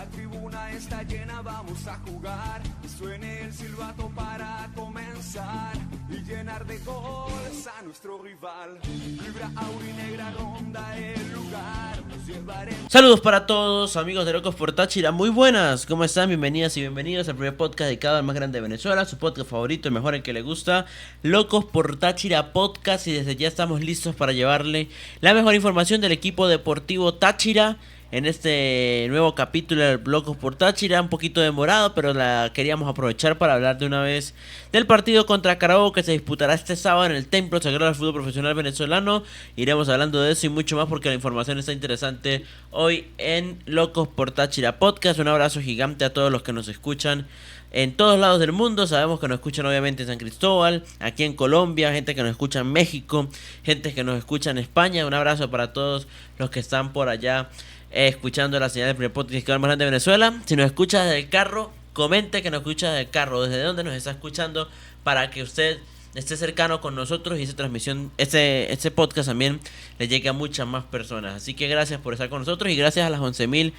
La tribuna está llena, vamos a jugar. Suene el silbato para comenzar y llenar de goles a nuestro rival. Vibra aurinegra, ronda el lugar. Nos llevaremos. Saludos para todos, amigos de Locos por Táchira. Muy buenas, ¿cómo están? Bienvenidas y bienvenidos al primer podcast dedicado al más grande de Venezuela. Su podcast favorito, el mejor, el que le gusta. Locos por Táchira Podcast. Y desde ya estamos listos para llevarle la mejor información del equipo deportivo Táchira en este nuevo capítulo del Locos por Táchira, un poquito demorado, pero la queríamos aprovechar para hablar de una vez del partido contra Carabobo que se disputará este sábado en el Templo Sagrado del Fútbol Profesional Venezolano. Iremos hablando de eso y mucho más porque la información está interesante hoy en Locos por Táchira Podcast. Un abrazo gigante a todos los que nos escuchan en todos lados del mundo. Sabemos que nos escuchan obviamente en San Cristóbal, aquí en Colombia, gente que nos escucha en México, gente que nos escucha en España. Un abrazo para todos los que están por allá escuchando la señal del primer podcast más grande de Venezuela. Si nos escucha desde el carro, comente que nos escucha desde el carro, desde dónde nos está escuchando, para que usted esté cercano con nosotros y esa transmisión, este podcast también le llegue a muchas más personas. Así que gracias por estar con nosotros y gracias a las 11.000,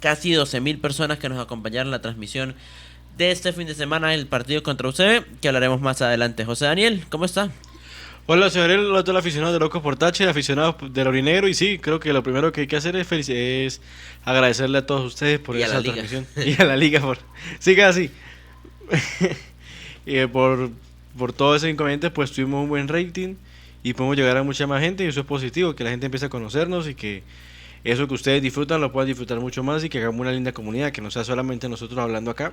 casi 12.000 personas que nos acompañaron en la transmisión de este fin de semana, el partido contra UCB, que hablaremos más adelante. José Daniel, ¿cómo está? Hola, señor, hola a todos los aficionados de Locos por Táchira, aficionados del Aurinegro. Y sí, creo que lo primero que hay que hacer es agradecerle a todos ustedes por esa transmisión. Y a la liga por... Siga así. Y por todos esos inconvenientes, pues tuvimos un buen rating y podemos llegar a mucha más gente. Y eso es positivo, que la gente empiece a conocernos y que eso que ustedes disfrutan lo puedan disfrutar mucho más y que hagamos una linda comunidad, que no sea solamente nosotros hablando acá.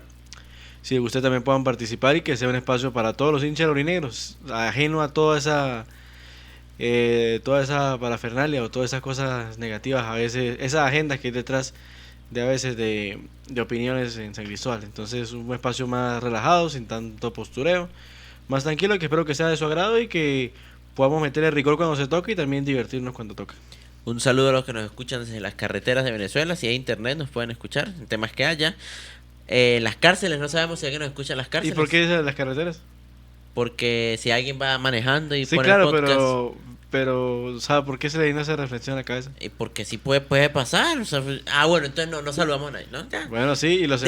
Si ustedes también puedan participar y que sea un espacio para todos los hinchas aurinegros, ajeno a toda esa parafernalia o todas esas cosas negativas, a veces esas agendas que hay detrás de a veces de opiniones en San Cristóbal. Entonces un espacio más relajado, sin tanto postureo, más tranquilo, que espero que sea de su agrado y que podamos meterle rigor cuando se toque y también divertirnos cuando toca. Un saludo a los que nos escuchan desde las carreteras de Venezuela. Si hay internet nos pueden escuchar, en temas que haya. Las cárceles, no sabemos si alguien nos escucha en las cárceles. ¿Y por qué las carreteras? Porque si alguien va manejando y sí, pone claro, podcast, pero ¿sabe por qué se le vino esa reflexión a la cabeza? porque sí puede pasar, o sea, bueno, entonces no saludamos a nadie, ¿no? Ya. Bueno, sí, y los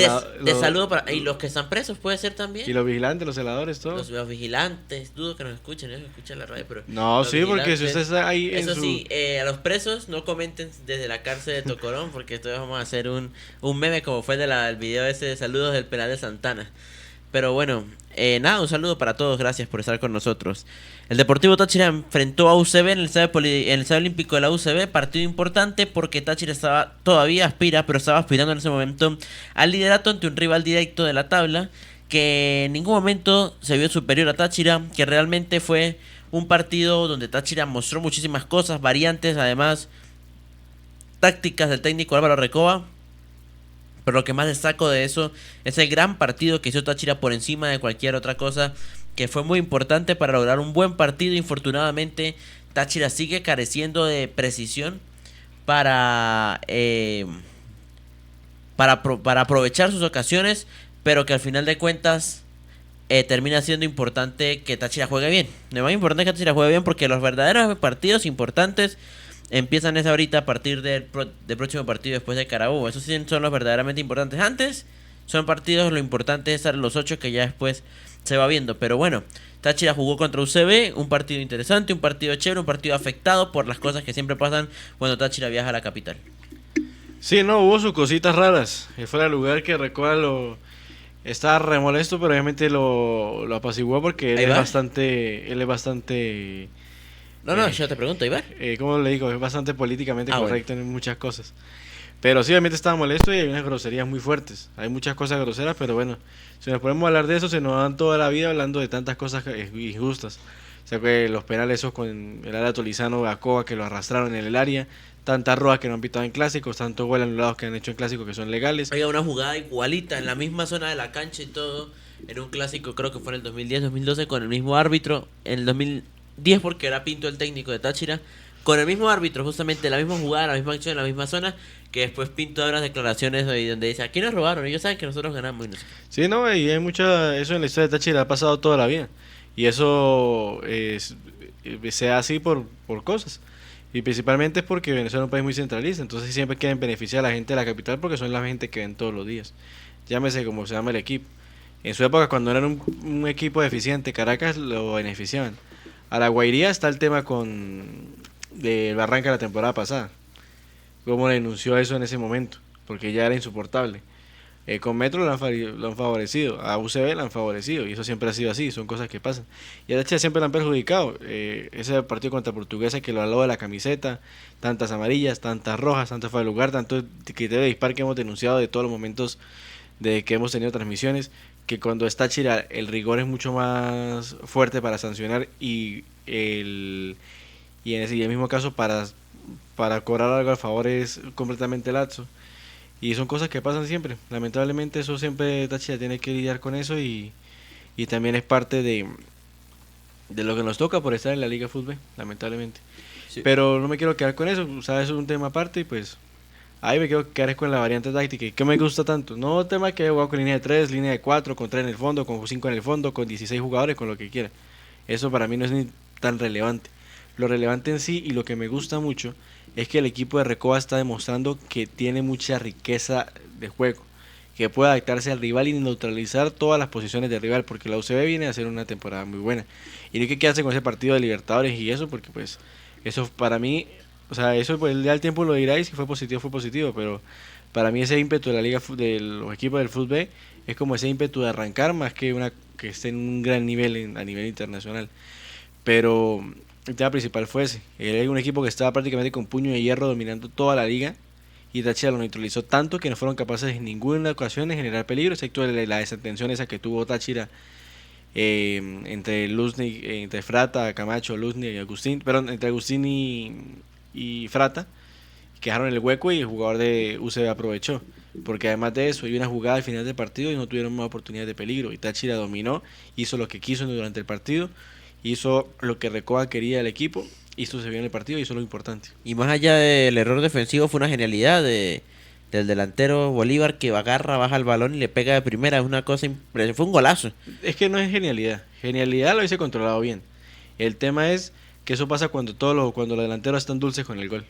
saludo para y los que están presos puede ser también. Y los vigilantes, los celadores, todo. Los vigilantes, dudo que nos escuchen, ellos escuchan la radio, pero no, sí, porque si usted está ahí eso sí, a los presos no comenten desde la cárcel de Tocorón, porque entonces vamos a hacer un meme como fue el video ese de saludos del penal de Santana. Pero bueno, nada, un saludo para todos, gracias por estar con nosotros. El Deportivo Táchira enfrentó a UCB en el Estadio Olímpico de la UCB, partido importante porque Táchira todavía estaba aspirando en ese momento al liderato ante un rival directo de la tabla, que en ningún momento se vio superior a Táchira, que realmente fue un partido donde Táchira mostró muchísimas cosas, variantes, además tácticas del técnico Álvaro Recoba. Pero lo que más destaco de eso es el gran partido que hizo Táchira por encima de cualquier otra cosa, que fue muy importante para lograr un buen partido. Infortunadamente, Táchira sigue careciendo de precisión para aprovechar sus ocasiones, pero que al final de cuentas termina siendo importante que Táchira juegue bien. Lo más importante es que Táchira juegue bien, porque los verdaderos partidos importantes empiezan esa ahorita a partir del próximo partido después de Carabobo. Esos sí son los verdaderamente importantes. Antes son partidos, lo importante es estar en los 8 que ya después se va viendo. Pero bueno, Táchira jugó contra UCB, un partido interesante, un partido chévere, un partido afectado por las cosas que siempre pasan cuando Táchira viaja a la capital. Sí, no, hubo sus cositas raras. Fuera del lugar que Recoba estaba re molesto, pero obviamente lo apaciguó porque él es bastante... No, yo te pregunto, Ibar. ¿Cómo le digo? Es bastante políticamente correcto en muchas cosas. Pero sí, obviamente estaba molesto y hay unas groserías muy fuertes. Hay muchas cosas groseras, pero bueno, si nos ponemos a hablar de eso, se nos dan toda la vida hablando de tantas cosas injustas. O sea, que los penales esos con el área Tolizano, Gacoa, que lo arrastraron en el área, tantas rojas que no han pitado en clásicos, tantos goles anulados que han hecho en clásicos que son legales. Había una jugada igualita en la misma zona de la cancha y todo, en un clásico, creo que fue en el 2010, 2012, con el mismo árbitro, en el 2010 porque era Pinto el técnico de Táchira, con el mismo árbitro, justamente la misma jugada, la misma acción, en la misma zona, que después Pinto da unas declaraciones donde dice, aquí nos robaron, ellos saben que nosotros ganamos y no sé. Sí, no, y hay eso en la historia de Táchira ha pasado toda la vida, y eso sea así por cosas. Y principalmente es porque Venezuela es un país muy centralista, entonces siempre quieren beneficiar a la gente de la capital porque son la gente que ven todos los días. Llámese como se llama el equipo. En su época, cuando eran un equipo deficiente, Caracas lo beneficiaban. A la Guairía está el tema de Barranca la temporada pasada. Cómo denunció eso en ese momento, porque ya era insoportable. Con Metro lo han favorecido, a UCB lo han favorecido, y eso siempre ha sido así, son cosas que pasan. Y a Táchira siempre lo han perjudicado. Ese partido contra Portuguesa que lo habló de la camiseta, tantas amarillas, tantas rojas, tanto fuera de lugar, tanto criterio de dispar que hemos denunciado de todos los momentos de que hemos tenido transmisiones, que cuando está Táchira el rigor es mucho más fuerte para sancionar y en el mismo caso para cobrar algo al favor es completamente laxo. Y son cosas que pasan siempre. Lamentablemente eso siempre Táchira tiene que lidiar con eso y también es parte de lo que nos toca por estar en la Liga Fútbol, lamentablemente. Sí. Pero no me quiero quedar con eso, ¿sabes? Es un tema aparte y pues ahí me quiero quedar con la variante táctica. ¿Y qué me gusta tanto? No tema que he jugado con línea de 3, línea de 4, con 3 en el fondo, con 5 en el fondo, con 16 jugadores, con lo que quiera. Eso para mí no es ni tan relevante. Lo relevante en sí y lo que me gusta mucho es que el equipo de Recoba está demostrando que tiene mucha riqueza de juego, que puede adaptarse al rival y neutralizar todas las posiciones del rival, porque la UCB viene a hacer una temporada muy buena. Y no hay que quedarse con ese partido de Libertadores y eso, porque pues eso para mí, o sea, eso pues ya el tiempo lo dirá y si fue positivo, pero para mí ese ímpetu de la liga de los equipos del fútbol es como ese ímpetu de arrancar más que que esté en un gran nivel a nivel internacional. Pero el tema principal fue ese. Era un equipo que estaba prácticamente con puño de hierro dominando toda la liga y Táchira lo neutralizó tanto que no fueron capaces en ninguna ocasión de generar peligro, excepto la desatención esa que tuvo Táchira entre Luznik, entre Frata, Camacho, Luznik y Agustín, perdón, entre Agustín y Frata, que dejaron el hueco y el jugador de UCB aprovechó. Porque además de eso, hay una jugada al final del partido y no tuvieron más oportunidades de peligro. Y Táchira dominó, hizo lo que quiso durante el partido, hizo lo que Recoba quería del equipo, hizo se vio en el partido y hizo lo importante. Y más allá del error defensivo, fue una genialidad del delantero Bolívar que agarra, baja el balón y le pega de primera. Es una cosa impresionante, fue un golazo. Es que no es genialidad. Genialidad lo hice controlado bien. El tema es que eso pasa cuando los delanteros están dulces con el gol.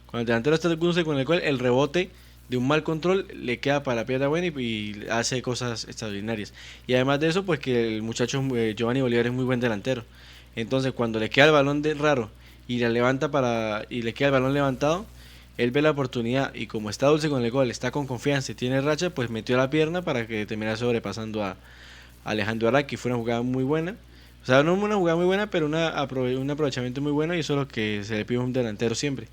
Cuando el delantero está dulce con el gol, el rebote de un mal control le queda para la pierna buena y hace cosas extraordinarias. Y además de eso, pues que el muchacho Giovanni Bolívar es muy buen delantero. Entonces, cuando le queda el balón raro y le queda el balón levantado, él ve la oportunidad y como está dulce con el gol, está con confianza y tiene racha, pues metió la pierna para que terminara sobrepasando a Alejandro Araki. Fue una jugada muy buena. O sea, no una jugada muy buena, pero un aprovechamiento muy bueno y eso es lo que se le pide a un delantero siempre.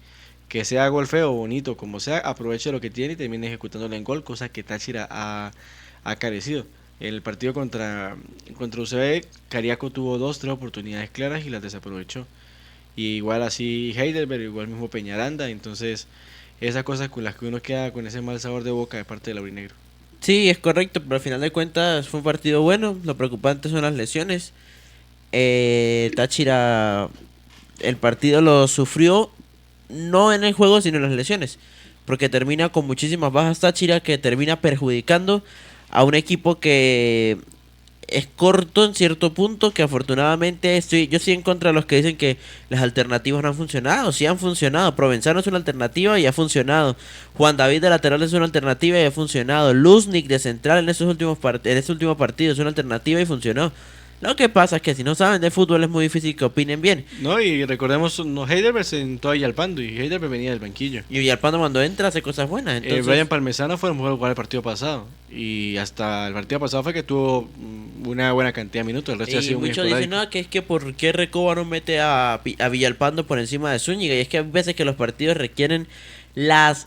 Que sea gol feo o bonito, como sea, aproveche lo que tiene y termine ejecutándolo en gol, cosa que Táchira ha carecido. En el partido contra UCB, Cariaco tuvo 2-3 oportunidades claras y las desaprovechó. Y igual así Heidelberg, igual mismo Peñaranda, entonces esas cosas con las que uno queda con ese mal sabor de boca de parte del aurinegro. Sí, es correcto, pero al final de cuentas fue un partido bueno, lo preocupante son las lesiones. Táchira, el partido lo sufrió no en el juego sino en las lesiones, porque termina con muchísimas bajas Táchira, que termina perjudicando a un equipo que es corto en cierto punto, que afortunadamente yo estoy en contra de los que dicen que las alternativas no han funcionado. Sí han funcionado. Provenzano es una alternativa y ha funcionado. Juan David de lateral es una alternativa y ha funcionado. Luznik de central en este último partido es una alternativa y funcionó. Lo que pasa es que si no saben de fútbol es muy difícil que opinen bien. No, y recordemos, Heidelberg se sentó a Villalpando y Heidelberg venía del banquillo. Y Villalpando cuando entra hace cosas buenas. Entonces... Brian Parmesano fue el mejor jugador del partido pasado. Y hasta el partido pasado fue que tuvo una buena cantidad de minutos. El resto ha sido muy muchos dicen, no, que es que por qué Recoba no mete a Villalpando por encima de Zúñiga. Y es que hay veces que los partidos requieren la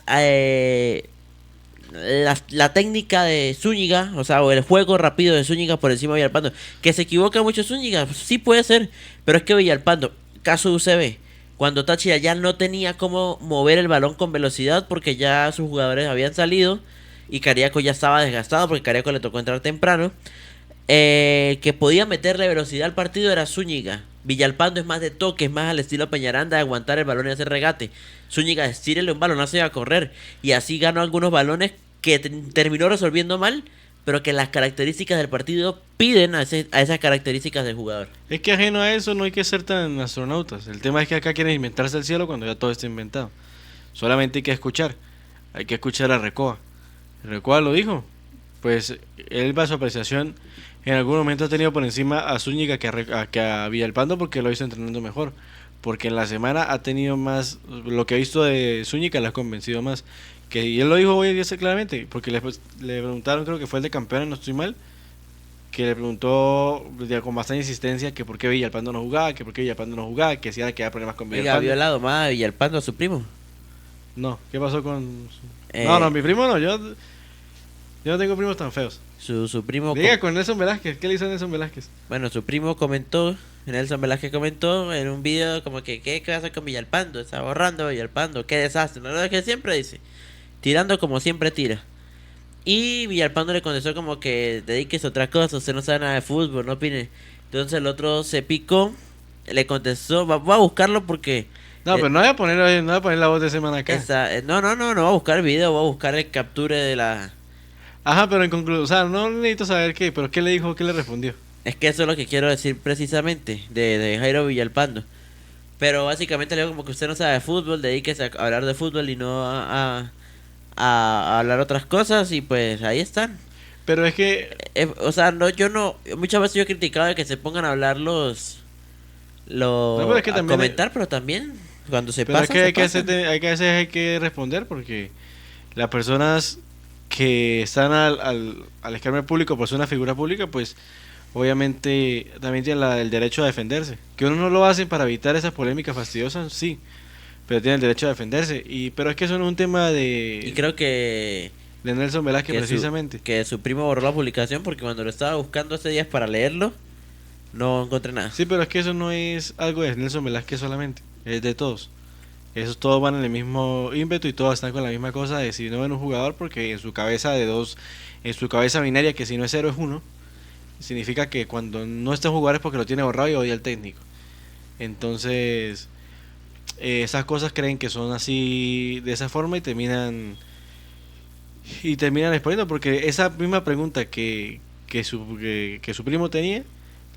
técnica de Zúñiga, o el juego rápido de Zúñiga por encima de Villalpando. Que se equivoca mucho Zúñiga, sí puede ser, pero es que Villalpando, caso UCB, cuando Táchira ya no tenía cómo mover el balón con velocidad porque ya sus jugadores habían salido y Cariaco ya estaba desgastado porque Cariaco le tocó entrar temprano, que podía meterle velocidad al partido era Zúñiga. Villalpando es más de toque, es más al estilo Peñaranda, de aguantar el balón y hacer regate. Zúñiga, estírele un balonazo y a correr. Y así ganó algunos balones que terminó resolviendo mal, pero que las características del partido piden a esas características del jugador. Es que ajeno a eso no hay que ser tan astronautas. El tema es que acá quieren inventarse el cielo cuando ya todo está inventado. Solamente hay que escuchar a Recoba. Recoba lo dijo, pues él va a su apreciación. En algún momento ha tenido por encima a Zúñiga que a Villalpando porque lo hizo entrenando mejor. Porque en la semana ha tenido más, lo que ha visto de Zúñiga le ha convencido más. Y él lo dijo hoy claramente, porque le preguntaron, creo que fue el de Campeones, no estoy mal, que le preguntó con bastante insistencia que por qué Villalpando no jugaba, que si era que había problemas con Villalpando. Había hablado más de Villalpando a su primo. No, ¿qué pasó con...? No, mi primo no, yo no tengo primos tan feos. Su primo... Diga con Nelson Velázquez, ¿qué le hizo Nelson Velázquez? Bueno, su primo Nelson Velázquez comentó en un video como que ¿qué pasa con Villalpando? Está borrando Villalpando, qué desastre, ¿no? Lo que siempre dice, tirando como siempre tira. Y Villalpando le contestó como que dedíquese a otra cosa, usted no sabe nada de fútbol, no opine. Entonces el otro se picó, le contestó, va a buscarlo porque... No, pero no voy a poner la voz de semana acá. No va a buscar el video, va a buscar el capture de la... Ajá, pero en conclusión, o sea, no necesito saber qué, pero ¿qué le dijo, qué le respondió? Es que eso es lo que quiero decir precisamente de Jairo Villalpando. Pero básicamente le digo como que usted no sabe de fútbol, dedíquese a hablar de fútbol y no a hablar otras cosas y pues ahí están. Pero es que... o sea, muchas veces yo he criticado de que se pongan a hablar pero es que también comentar, pero también cuando se pasa, pero es que hay que responder porque las personas que están al escarnio público por ser una figura pública, pues obviamente también tienen el derecho a defenderse. Que uno no lo hace para evitar esas polémicas fastidiosas, sí, pero tienen el derecho a defenderse. Pero es que eso no es un tema de... Y creo que... de Nelson Velázquez precisamente. Que su primo borró la publicación porque cuando lo estaba buscando hace días para leerlo, no encontré nada. Sí, pero es que eso no es algo de Nelson Velázquez solamente, es de todos. Esos todos van en el mismo ímpetu y todos están con la misma cosa de si no ven un jugador porque en su cabeza en su cabeza binaria que si no es 0 es 1, significa que cuando no está un jugador es porque lo tiene borrado y odia al técnico. Entonces, esas cosas creen que son así de esa forma y terminan exponiendo porque esa misma pregunta que su primo tenía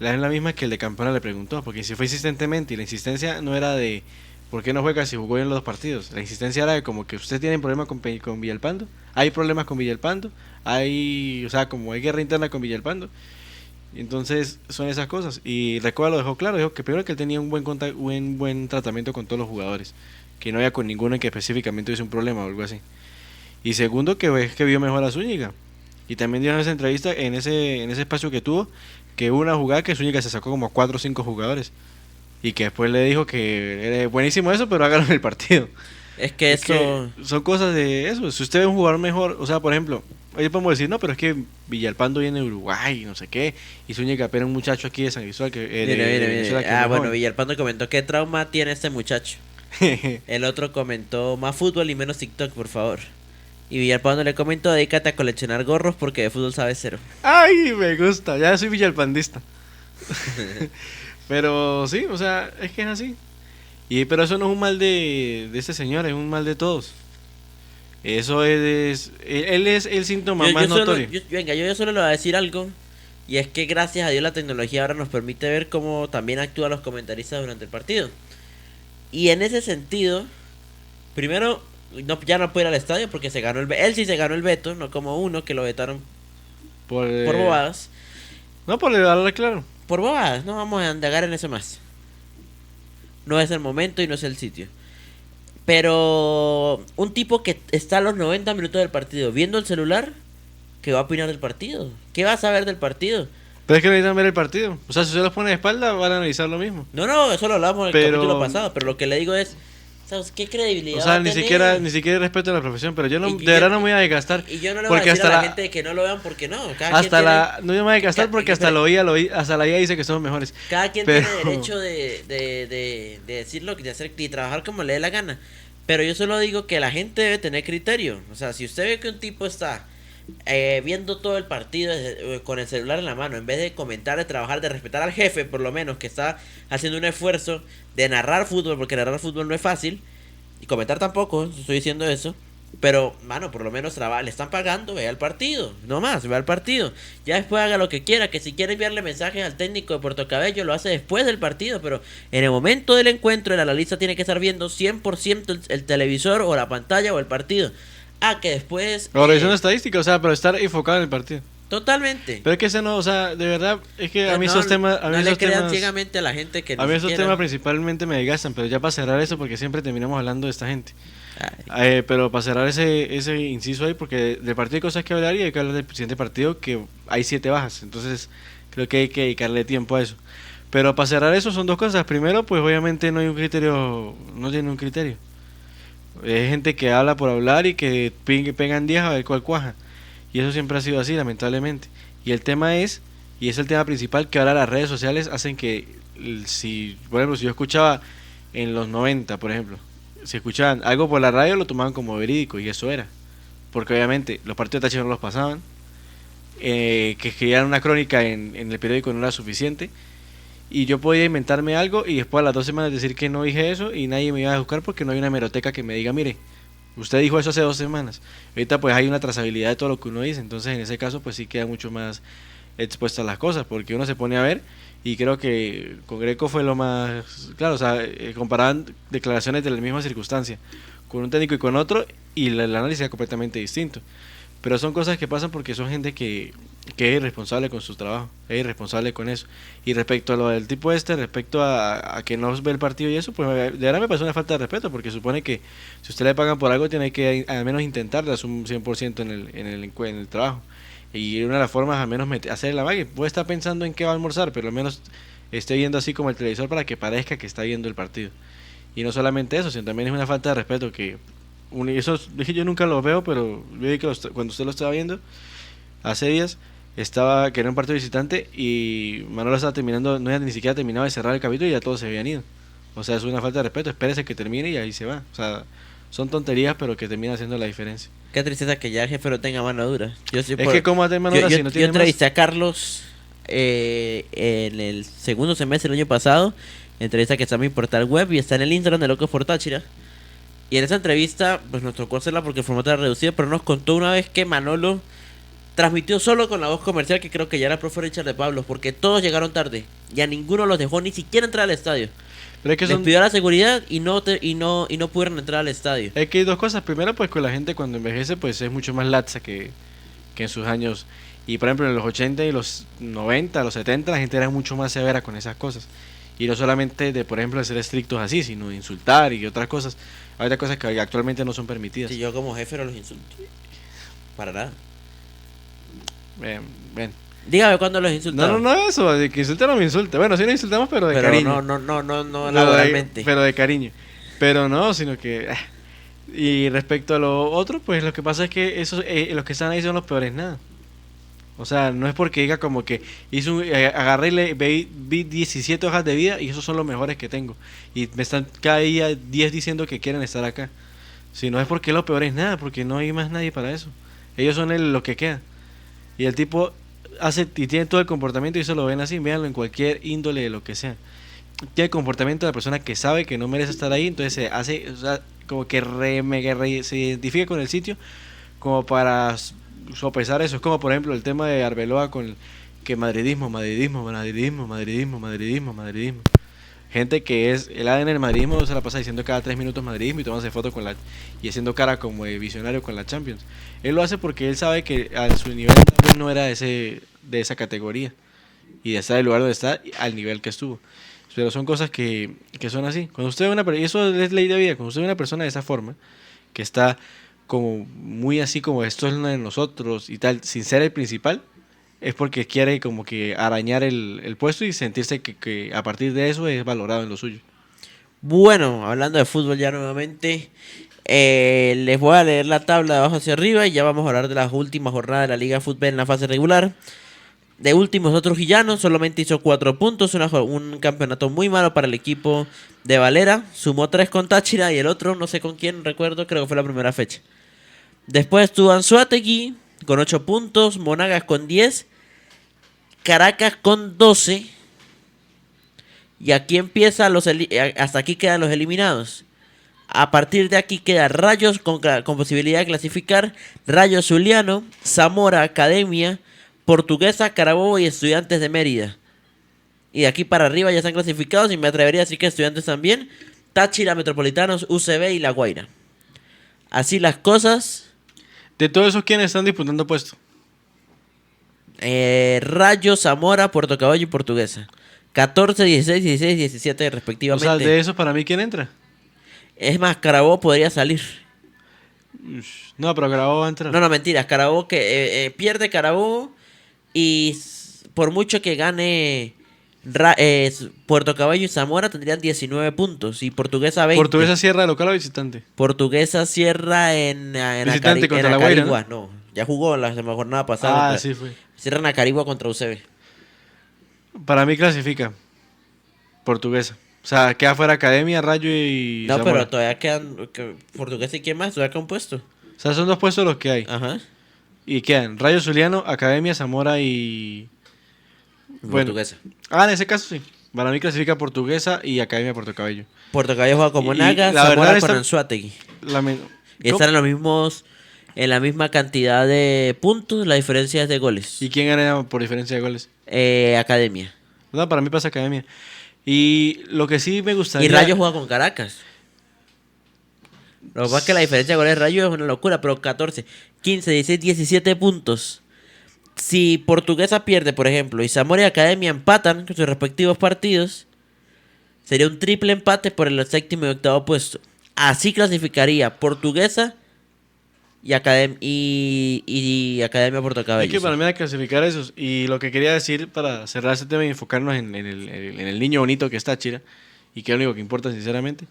es la misma que el de Campana le preguntó, porque si fue insistentemente y la insistencia no era de ¿por qué no juega si jugó en los dos partidos? La insistencia era de como que usted tiene problemas con Villalpando, hay problemas con Villalpando, o sea, como hay guerra interna con Villalpando. Entonces son esas cosas. Y Recoba lo dejó claro, dijo que primero que él tenía un buen tratamiento con todos los jugadores, que no había con ninguno en que específicamente hubiese un problema o algo así. Y segundo que vio mejor a Zúñiga. Y también dijo en esa entrevista, en ese espacio que tuvo, que hubo una jugada que Zúñiga se sacó como 4 o 5 jugadores. Y que después le dijo que era buenísimo eso, pero hágalo en el partido. Es que son cosas de eso. Si usted ve un jugador mejor, o sea, por ejemplo, hoy podemos decir, no, pero es que Villalpando viene de Uruguay, no sé qué, y Zúñiga apenas un muchacho aquí de San Cristóbal que... Viene. Bueno, Villalpando comentó, ¿qué trauma tiene este muchacho? El otro comentó, más fútbol y menos TikTok, por favor. Y Villalpando le comentó, dedícate a coleccionar gorros porque de fútbol sabes 0. Ay, me gusta, ya soy villalpandista. Pero sí, o sea, es que es así. Pero eso no es un mal de este señor, es un mal de todos. Eso él es el síntoma más notorio. Yo solo le voy a decir algo. Y es que gracias a Dios la tecnología ahora nos permite ver cómo también actúan los comentaristas durante el partido. Y en ese sentido, primero, ya no puede ir al estadio porque él sí se ganó el veto, no como uno que lo vetaron por bobadas. No, por darle claro. Por bobadas, no vamos a indagar en eso más. No es el momento y no es el sitio. Pero un tipo que está a los 90 minutos del partido viendo el celular, ¿qué va a opinar del partido? ¿Qué va a saber del partido? Pero es que necesitan ver el partido. O sea, si se los pone de espalda, van a analizar lo mismo. No, eso lo hablamos en el capítulo pasado. Pero lo que le digo es, ¿sabes qué credibilidad? O sea, ni siquiera respeto a la profesión. Pero yo no, de verdad no me voy a desgastar. Y yo no le voy a decir a la gente que no lo vean porque no. No me voy a desgastar porque hasta la IA dice que somos mejores. Cada quien tiene derecho de decirlo, de hacer y trabajar como le dé la gana. Pero yo solo digo que la gente debe tener criterio. O sea, si usted ve que un tipo está viendo todo el partido con el celular en la mano, en vez de comentar, de trabajar, de respetar al jefe, por lo menos, que está haciendo un esfuerzo de narrar fútbol, porque narrar fútbol no es fácil, y comentar tampoco, estoy diciendo eso, Pero, mano, por lo menos le están pagando, vea el partido. No más, vea el partido. Ya después haga lo que quiera. Que si quiere enviarle mensajes al técnico de Puerto Cabello, lo hace después del partido. Pero en el momento del encuentro, el analista tiene que estar viendo 100% el televisor o la pantalla o el partido. Que después... O revisión estadística, o sea, pero estar enfocado en el partido. Totalmente. Pero es que ese no, o sea, de verdad, es que a mí esos temas... No le crean ciegamente a la gente que... A mí esos temas principalmente me desgastan, pero ya para cerrar eso, porque siempre terminamos hablando de esta gente. Pero para cerrar ese inciso ahí, porque del partido hay cosas que hablar y hay que hablar del siguiente partido, que hay 7 bajas, entonces creo que hay que dedicarle tiempo a eso. Pero para cerrar eso son 2 cosas. Primero, pues obviamente no hay un criterio, no tiene un criterio. Es gente que habla por hablar y que pegan 10 a ver cuál cuaja. Y eso siempre ha sido así, lamentablemente. Y el tema es, y es el tema principal, que ahora las redes sociales hacen que, si por ejemplo, si yo escuchaba en los 90, por ejemplo, si escuchaban algo por la radio, lo tomaban como verídico, y eso era. Porque obviamente los partidos de Táchira no los pasaban, que escribían una crónica en el periódico no era suficiente, y yo podía inventarme algo y después a las 2 semanas decir que no dije eso y nadie me iba a buscar porque no hay una hemeroteca que me diga, mire, usted dijo eso hace 2 semanas. Ahorita pues hay una trazabilidad de todo lo que uno dice, entonces en ese caso pues sí queda mucho más expuestas las cosas, porque uno se pone a ver, y creo que con Greco fue lo más claro, o sea, comparaban declaraciones de la misma circunstancia con un técnico y con otro, y el análisis era completamente distinto. Pero son cosas que pasan porque son gente que es irresponsable con su trabajo, es irresponsable con eso. Y respecto a lo del tipo respecto a que no ve el partido y eso, pues de verdad me parece una falta de respeto, porque supone que si usted le pagan por algo, tiene que al menos intentar darse un 100% en el trabajo. Y una de las formas, al menos, hacer la vaga. Puede estar pensando en qué va a almorzar, pero al menos esté viendo así como el televisor para que parezca que está viendo el partido. Y no solamente eso, sino también es una falta de respeto que... Eso dije, yo nunca lo veo, pero yo vi que cuando usted lo estaba viendo hace días, que era un partido visitante y Manolo estaba terminando, no había ni siquiera terminado de cerrar el capítulo y ya todos se habían ido. O sea, es una falta de respeto, espérese que termine y ahí se va. O sea, son tonterías, pero que terminan haciendo la diferencia. Qué tristeza que ya el jefe no tenga mano dura. Que cómo hace mano dura si no tiene. Yo entrevisté a Carlos en el segundo semestre del año pasado, entrevista que está en mi portal web y está en el Instagram de Locos por Táchira. Y en esa entrevista, pues nos tocó hacerla porque el formato era reducido, pero nos contó una vez que Manolo transmitió solo con la voz comercial, que creo que ya era el profe Richard de Pablos, porque todos llegaron tarde y a ninguno los dejó ni siquiera entrar al estadio. Pero es que les pidió la seguridad y no pudieron entrar al estadio. Es que hay 2 cosas. Primero, pues que la gente cuando envejece pues es mucho más laxa que en sus años. Y por ejemplo en los 80 y los 90, los 70 la gente era mucho más severa con esas cosas. Y no solamente de, por ejemplo, de ser estrictos así, sino de insultar y otras cosas. Hay otras cosas que actualmente no son permitidas. Si yo como jefe no los insulto. Para nada. Ven. Dígame cuándo los insultamos. No, eso, de que insulta no me insulta. Bueno, sí nos insultamos, pero de cariño. No, laboralmente. Pero de cariño. Pero no, sino que... Y respecto a lo otro, pues lo que pasa es que esos, los que están ahí son los peores nada. O sea, no es porque diga como que agarré y vi 17 hojas de vida y esos son los mejores que tengo. Y me están cada día 10 diciendo que quieren estar acá. Si no es porque lo peor es nada, porque no hay más nadie para eso. Ellos son lo que queda. Y el tipo hace y tiene todo el comportamiento y eso lo ven así, véanlo en cualquier índole de lo que sea. Tiene el comportamiento de la persona que sabe que no merece estar ahí, entonces se hace, o sea, como que se identifica con el sitio como para sopesar eso. Es como por ejemplo el tema de Arbeloa con que madridismo. Gente que es el ADN del madridismo se la pasa diciendo cada 3 minutos madridismo y tomándose fotos y haciendo cara como de visionario con la Champions. Él lo hace porque él sabe que a su nivel no era de esa categoría y de estar en el lugar donde está al nivel que estuvo. Pero son cosas que son así. Cuando usted ve una persona, y eso es ley de vida, cuando usted ve una persona de esa forma, que está como muy así como esto es una de nosotros y tal, sin ser el principal, es porque quiere como que arañar el puesto y sentirse que a partir de eso es valorado en lo suyo. Bueno, hablando de fútbol ya nuevamente, les voy a leer la tabla de abajo hacia arriba y ya vamos a hablar de las últimas jornadas de la Liga Fútbol en la fase regular. De últimos, otro Trujillano solamente hizo 4 puntos, un campeonato muy malo para el equipo de Valera. Sumó 3 con Táchira y el otro no sé con quién, recuerdo, creo que fue la primera fecha. Después estuvo Anzoátegui con 8 puntos, Monagas con 10, Caracas con 12. Y aquí empieza hasta aquí quedan los eliminados. A partir de aquí queda Rayos con posibilidad de clasificar, Rayo Zuliano, Zamora Academia, Portuguesa, Carabobo y Estudiantes de Mérida. Y de aquí para arriba ya están clasificados y me atrevería a decir que Estudiantes también, Táchira, Metropolitanos, UCB y La Guaira. Así las cosas. De todos esos, ¿quiénes están disputando puesto? Rayo, Zamora, Puerto Caballo y Portuguesa. 14, 16, 16, 17 respectivamente. O sea, de esos para mí, ¿quién entra? Es más, Carabobo podría salir. No, pero Carabobo va a entrar. No, mentiras. Carabobo que pierde Carabobo y por mucho que gane Puerto Caballo y Zamora tendrían 19 puntos y Portuguesa 20. ¿Portuguesa cierra de local o visitante? Portuguesa cierra en visitante contra La Guaira, ¿no? No, ya jugó la jornada pasada. Sí fue. Cierran a Carigua contra UCB. Para mí clasifica Portuguesa. O sea, queda fuera Academia, Rayo y No, Zamora. pero todavía quedan Portuguesa y quién más, todavía queda un puesto. O sea, son 2 puestos los que hay. Ajá. Y quedan Rayo Zuliano, Academia, Zamora y... Portuguesa. En ese caso sí. Para mí clasifica Portuguesa y Academia Puerto Cabello. Puerto Cabello juega con Monagas, la Zamora verdad con está- Anzoátegui. Y ¿Cómo? están en la misma cantidad de puntos, la diferencia es de goles. ¿Y quién gana por diferencia de goles? Academia. No, para mí pasa Academia. Y lo que sí me gustaría... Y Rayo juega con Caracas. Lo que pasa es que la diferencia de goles de Rayo es una locura, pero 14, 15, 16, 17 puntos. Si Portuguesa pierde, por ejemplo, y Zamora y Academia empatan con sus respectivos partidos, sería un triple empate por el séptimo y octavo puesto. Así clasificaría Portuguesa y Academia Puerto Cabello. Es que para mí hay que clasificar esos. Y lo que quería decir para cerrar este tema y enfocarnos en el niño bonito que es Táchira, y que es lo único que importa sinceramente.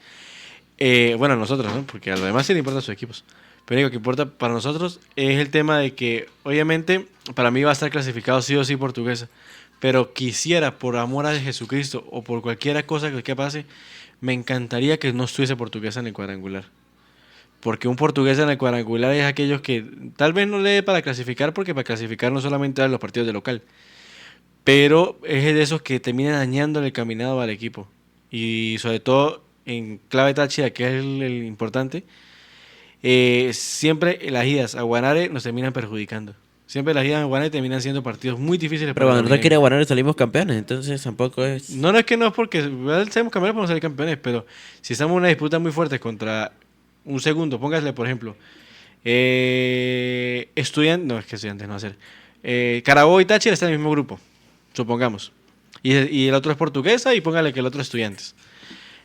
Bueno, a nosotros, ¿no? Porque a los demás sí le importan sus equipos. Pero lo único que importa para nosotros es el tema de que, obviamente, para mí va a estar clasificado sí o sí Portuguesa. Pero quisiera, por amor a Jesucristo o por cualquier cosa que pase, me encantaría que no estuviese Portuguesa en el cuadrangular. Porque un portugués en el cuadrangular es aquellos que tal vez no le dé para clasificar, porque para clasificar no solamente dan los partidos de local, pero es de esos que terminan dañando el caminado al equipo. Y sobre todo en clave Táchira, que es el importante, siempre las idas a Guanare nos terminan perjudicando. Siempre las idas a Guanare terminan siendo partidos muy difíciles. Pero cuando los nosotros queremos guaneros. ganar salimos campeones, entonces tampoco es... No es que no es porque sabemos campeones podemos salir campeones, pero si estamos en una disputa muy fuerte contra un segundo, póngasle por ejemplo, Estudiantes no va a ser. Carabobo y Táchira están en el mismo grupo, supongamos. Y el otro es Portuguesa y póngale que el otro es Estudiantes.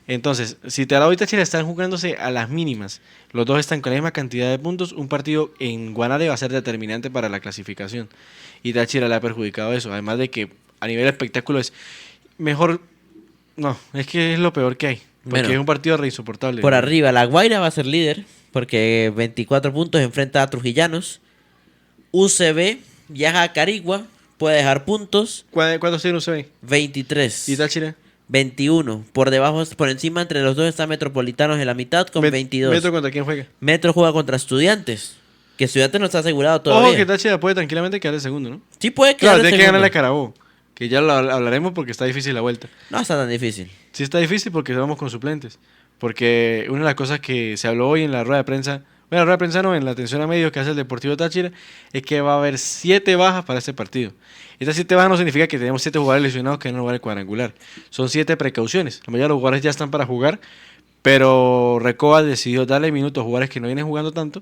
Entonces, si Carabobo y Táchira están jugándose a las mínimas, los dos están con la misma cantidad de puntos, un partido en Guanare va a ser determinante para la clasificación. Y Táchira le ha perjudicado eso, además de que a nivel espectáculo es mejor... No, es que es lo peor que hay. Porque Bueno, es un partido re insoportable. Por arriba, La Guaira va a ser líder, porque 24 puntos enfrenta a Trujillanos. UCB viaja a Carigua, puede dejar puntos. ¿Cuántos tiene UCB? 23. ¿Y Táchira? 21. Por encima entre los dos está Metropolitanos en la mitad con 22. ¿Metro contra quién juega? Metro juega contra Estudiantes. Que Estudiantes no está asegurado Ojo todavía. que Táchira puede tranquilamente quedar de segundo, ¿no? Sí puede quedar Claro, de tiene que segundo. ganarle a Carabobo. Que ya lo hablaremos porque está difícil la vuelta. No está tan difícil. Sí está difícil porque vamos con suplentes. Porque una de las cosas que se habló hoy en la rueda de prensa, bueno, la rueda de prensa no, en la atención a medios que hace el Deportivo Táchira, es que va a haber 7 bajas para este partido. Estas 7 bajas no significa que tenemos 7 jugadores lesionados que no van al cuadrangular. Son 7 precauciones. La mayoría de los jugadores ya están para jugar, pero Recoba decidió darle minutos a jugadores que no vienen jugando tanto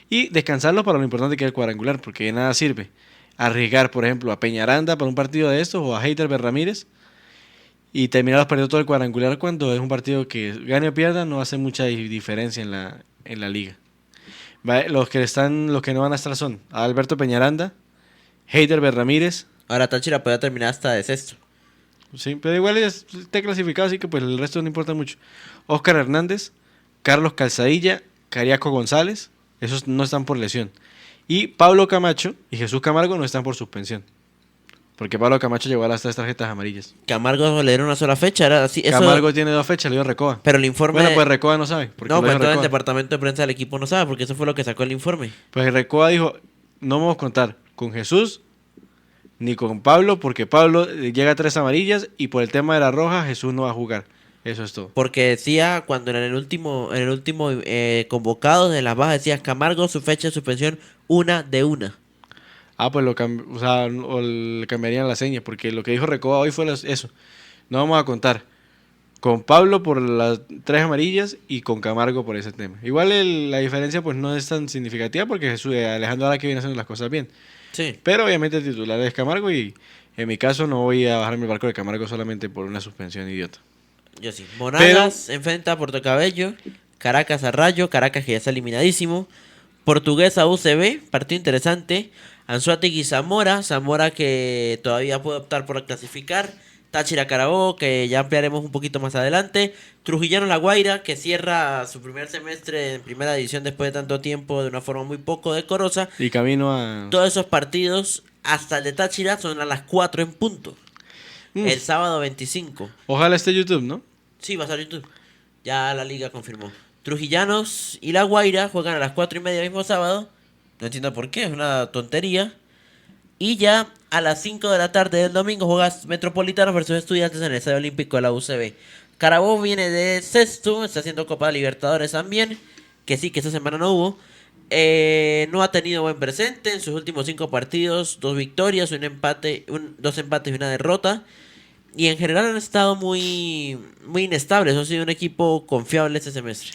y descansarlos para lo importante que es el cuadrangular, porque de nada sirve arriesgar, por ejemplo, a Peñaranda para un partido de estos o a Heidelberg Ramírez y terminar perdiendo todo el cuadrangular cuando es un partido que gane o pierda no hace mucha diferencia en la liga. Los que no van a estar son Alberto Peñaranda, Heidelberg Ramírez. Ahora Táchira puede terminar hasta de sexto. Sí, pero igual está clasificado, así que pues el resto no importa mucho. Óscar Hernández, Carlos Calzadilla, Cariaco González, esos no están por lesión. Y Pablo Camacho y Jesús Camargo no están por suspensión. Porque Pablo Camacho llegó a las 3 tarjetas amarillas. Camargo le dieron una sola fecha. Era así, eso, Camargo tiene 2 fechas, le dio Recoba. pero el informe... Bueno, pues Recoba no sabe. Porque no, lo pues dijo entonces el Recoba. departamento de prensa del equipo no sabe, porque eso fue lo que sacó el informe. Pues Recoba dijo, no vamos a contar con Jesús ni con Pablo, porque Pablo llega a 3 amarillas y por el tema de la roja Jesús no va a jugar. Eso es todo. Porque decía, cuando en el último convocado de las bajas, decía Camargo, su fecha de suspensión, 1 de 1. Pues o sea, o le cambiarían la seña, porque lo que dijo Recoba hoy fue eso. No vamos a contar con Pablo por las 3 amarillas y con Camargo por ese tema. Igual la diferencia pues no es tan significativa porque Alejandro ahora que viene haciendo las cosas bien. Sí. Pero obviamente el titular es Camargo y en mi caso no voy a bajarme el barco de Camargo solamente por una suspensión idiota. Yo sí. Monagas enfrenta a Portocabello, Caracas a Rayo, Caracas que ya está eliminadísimo. Portuguesa UCB, partido interesante. Anzoátegui Zamora, Zamora que todavía puede optar por clasificar. Táchira Carabobo, que ya ampliaremos un poquito más adelante. Trujillano La Guaira, que cierra su primer semestre en primera división después de tanto tiempo de una forma muy poco decorosa. Y camino a... Todos esos partidos, hasta el de Táchira, son a las 4 en punto. El sábado 25. Ojalá esté YouTube, ¿no? Sí, va a estar YouTube. Ya la liga confirmó. Trujillanos y La Guaira juegan a las 4:30 el mismo sábado. No entiendo por qué, es una tontería. Y ya a las 5 de la tarde del domingo juegas Metropolitanos versus Estudiantes en el Estadio Olímpico de la UCB. Carabobo viene de sexto, está haciendo Copa de Libertadores también. Que sí, que esta semana no hubo. No ha tenido buen presente en sus últimos 5 partidos. 2 victorias, 2 empates y una derrota. Y en general han estado muy inestables. Han sido un equipo confiable este semestre.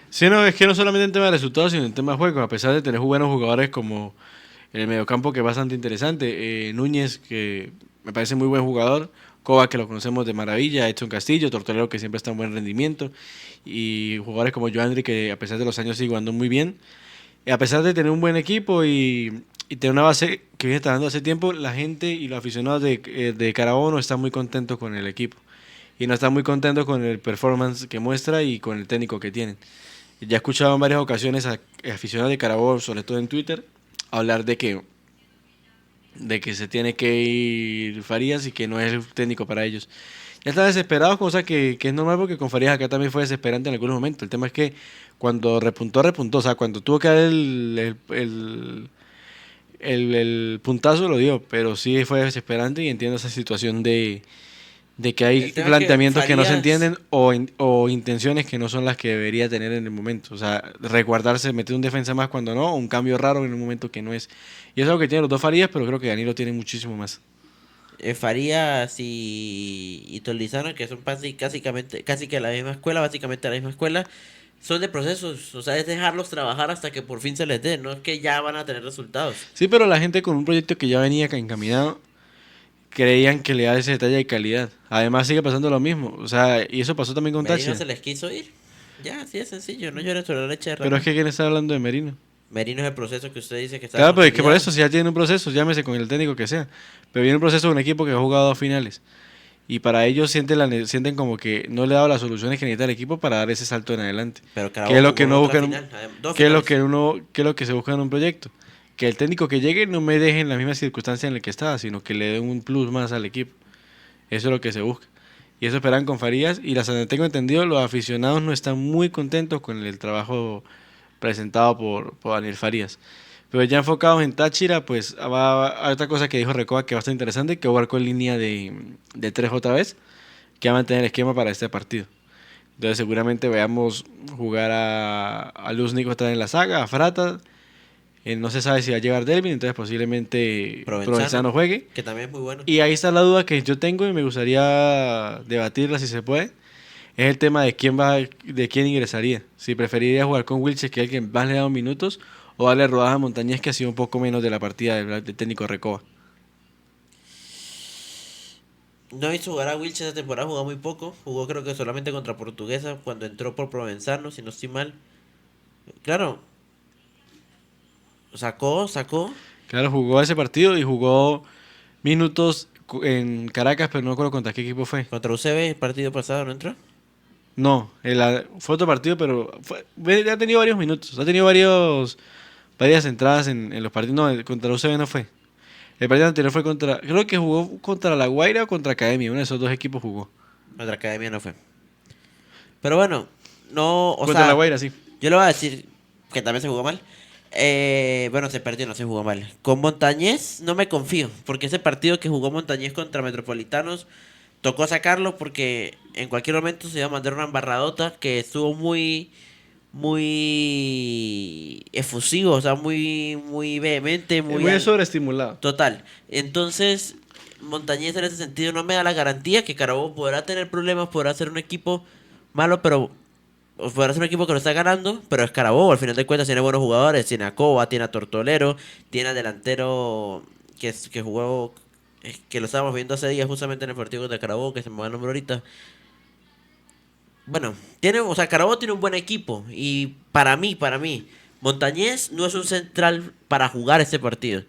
Sí, no, es que no solamente en tema de resultados, sino en tema de juego. A pesar de tener buenos jugadores como en el mediocampo, que es bastante interesante. Núñez, que me parece muy buen jugador. Kovac, que lo conocemos de maravilla. Edson Castillo, Tortolero, que siempre está en buen rendimiento. Y jugadores como Joandri, que a pesar de los años sigue jugando muy bien. A pesar de tener un buen equipo y tener una base que viene trabajando hace tiempo, la gente y los aficionados de Carabobo no están muy contentos con el equipo. Y no están muy contentos con el performance que muestra y con el técnico que tienen. Ya he escuchado en varias ocasiones a aficionados de Carabobo, sobre todo en Twitter, hablar de que se tiene que ir Farías y que no es el técnico para ellos. Ya están desesperados, cosa que es normal porque con Farías acá también fue desesperante en algunos momentos. El tema es que cuando repuntó. O sea, cuando tuvo que dar el puntazo lo dio, pero sí fue desesperante y entiendo esa situación de que hay planteamientos que no se entienden o intenciones que no son las que debería tener en el momento. O sea, resguardarse, meter un defensa más cuando no, o un cambio raro en un momento que no es. Y eso es lo que tienen los dos Farías, pero creo que Danilo tiene muchísimo más. Farías y Tolizano, que son casi que la misma escuela, básicamente la misma escuela, son de procesos, o sea, es dejarlos trabajar hasta que por fin se les dé, no es que ya van a tener resultados. Sí, pero la gente con un proyecto que ya venía encaminado, creían que le da ese detalle de calidad. Además sigue pasando lo mismo, o sea, y eso pasó también con Táchira. Merino se les quiso ir, ya, así de sencillo, no llores sobre la leche de rata. Pero es que ¿quién está hablando de Merino? Merino es el proceso que usted dice que está... Claro, pero es que por eso, si ya tiene un proceso, llámese con el técnico que sea, pero viene un proceso de un equipo que ha jugado 2 finales. Y para ellos sienten como que no le ha dado las soluciones que necesita el equipo para dar ese salto en adelante. Pero ¿Qué es lo que no buscan? ¿Qué es lo que se busca en un proyecto? Que el técnico que llegue no me deje en la misma circunstancia en la que estaba, sino que le dé un plus más al equipo. Eso es lo que se busca. Y eso esperan con Farías. Y tengo entendido, los aficionados no están muy contentos con el trabajo presentado por Daniel Farías. Pero ya enfocados en Táchira, pues hay otra cosa que dijo Recoba que va a estar interesante, que va a jugar con línea de 3 otra vez, que va a mantener el esquema para este partido. Entonces seguramente veamos jugar a Luznik otra vez en la saga, a Frata. No se sabe si va a llegar Delvin, entonces posiblemente Provenzano juegue. Que también es muy bueno. Y ahí está la duda que yo tengo y me gustaría debatirla si se puede. Es el tema de quién ingresaría. Si preferiría jugar con Wilches, que es el que más le ha dado minutos, o darle rodaje a Montañez, que ha sido un poco menos de la partida del técnico Recoba. No he visto jugar a Wilches esta temporada, jugó muy poco. Jugó creo que solamente contra Portuguesa cuando entró por Provenzano, si no estoy mal. Claro. Sacó. Claro, jugó ese partido y jugó minutos en Caracas, pero no recuerdo contra qué equipo fue. Contra UCB el partido pasado, ¿no entró? No, fue otro partido, pero ha tenido varios minutos. Ha tenido varias entradas en los partidos. No, contra UCB no fue. El partido anterior fue creo que jugó contra La Guaira o contra Academia. Uno de esos 2 equipos jugó. Contra Academia no fue. Pero bueno, no... Contra La Guaira, sí. Yo le voy a decir que también se jugó mal. Bueno, se perdió, no se jugó mal. Con Montañez no me confío, porque ese partido que jugó Montañez contra Metropolitanos tocó sacarlo porque en cualquier momento se iba a mandar una embarradota que estuvo muy efusivo, o sea, muy vehemente, muy sobreestimulado. Total. Entonces, Montañés en ese sentido no me da la garantía que Carabobo podrá tener problemas, podrá ser un equipo malo, pero podrá ser un equipo que lo está ganando, pero es Carabobo, al final de cuentas tiene buenos jugadores, tiene a Coba, tiene a Tortolero, tiene al delantero que jugó, que lo estábamos viendo hace días justamente en el partido de Carabobo, que se me va el nombre ahorita. Bueno, Carabobo tiene un buen equipo y para mí, Montañés no es un central para jugar este partido.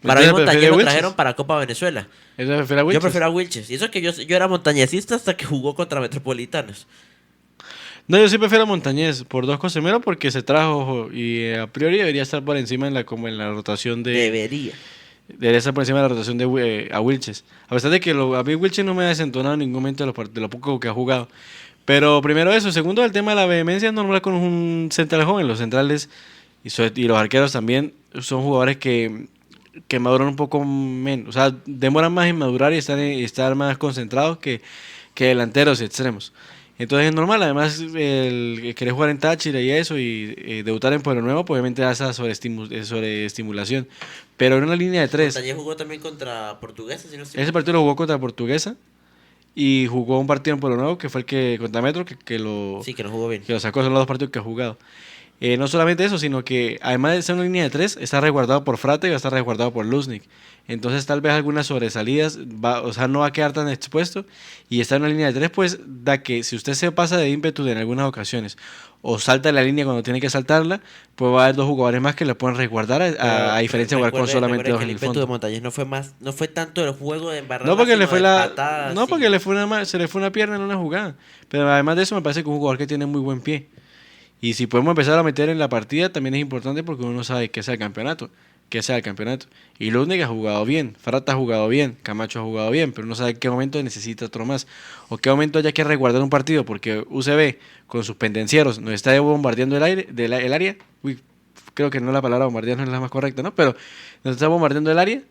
Para mí Montañés lo trajeron para Copa Venezuela. Yo prefiero a Wilches. Y eso es que yo era montañesista hasta que jugó contra Metropolitanos. No, yo sí prefiero a Montañés por dos cosas. Primero porque se trajo y a priori debería estar por encima como en la rotación de... Debería estar por encima de la rotación de a Wilches. A pesar de que a mí Wilches no me ha desentonado en ningún momento de lo poco que ha jugado. Pero primero eso. Segundo, el tema de la vehemencia es normal con un central joven. Los centrales y los arqueros también son jugadores que maduran un poco menos. O sea, demoran más en madurar y estar más concentrados que delanteros y extremos. Entonces es normal. Además, el querer jugar en Táchira y eso y debutar en Pueblo Nuevo, pues obviamente da esa sobreestimulación. Pero en una línea de tres. Montañés jugó también contra Portuguesa, si no estoy... Ese partido lo jugó contra Portuguesa. Y jugó un partido en Pueblo Nuevo, que fue el que contra Metro, que lo... Sí, que no jugó bien. Que lo sacó, son los dos partidos que ha jugado. No solamente eso, sino que además de ser una línea de tres, está resguardado por Frate y va a estar resguardado por Luznik. Entonces tal vez algunas sobresalidas, no va a quedar tan expuesto. Y estar en una línea de tres, pues da que si usted se pasa de ímpetu en algunas ocasiones o salta la línea cuando tiene que saltarla, pues va a haber dos jugadores más que le pueden resguardar a diferencia de jugar con solamente dos en el fondo. De Montañés no fue tanto el juego de embarrar, no porque patadas, porque se le fue una pierna en una jugada. Pero además de eso me parece que es un jugador que tiene muy buen pie. Y si podemos empezar a meter en la partida también es importante porque uno no sabe qué sea el campeonato. Y Luznik ha jugado bien, Frata ha jugado bien, Camacho ha jugado bien, pero uno sabe en qué momento necesita otro más. O qué momento haya que resguardar un partido porque UCB con sus pendencieros nos está bombardeando el área. Uy, creo que no la palabra bombardear no es la más correcta, ¿no? Pero nos está bombardeando el área.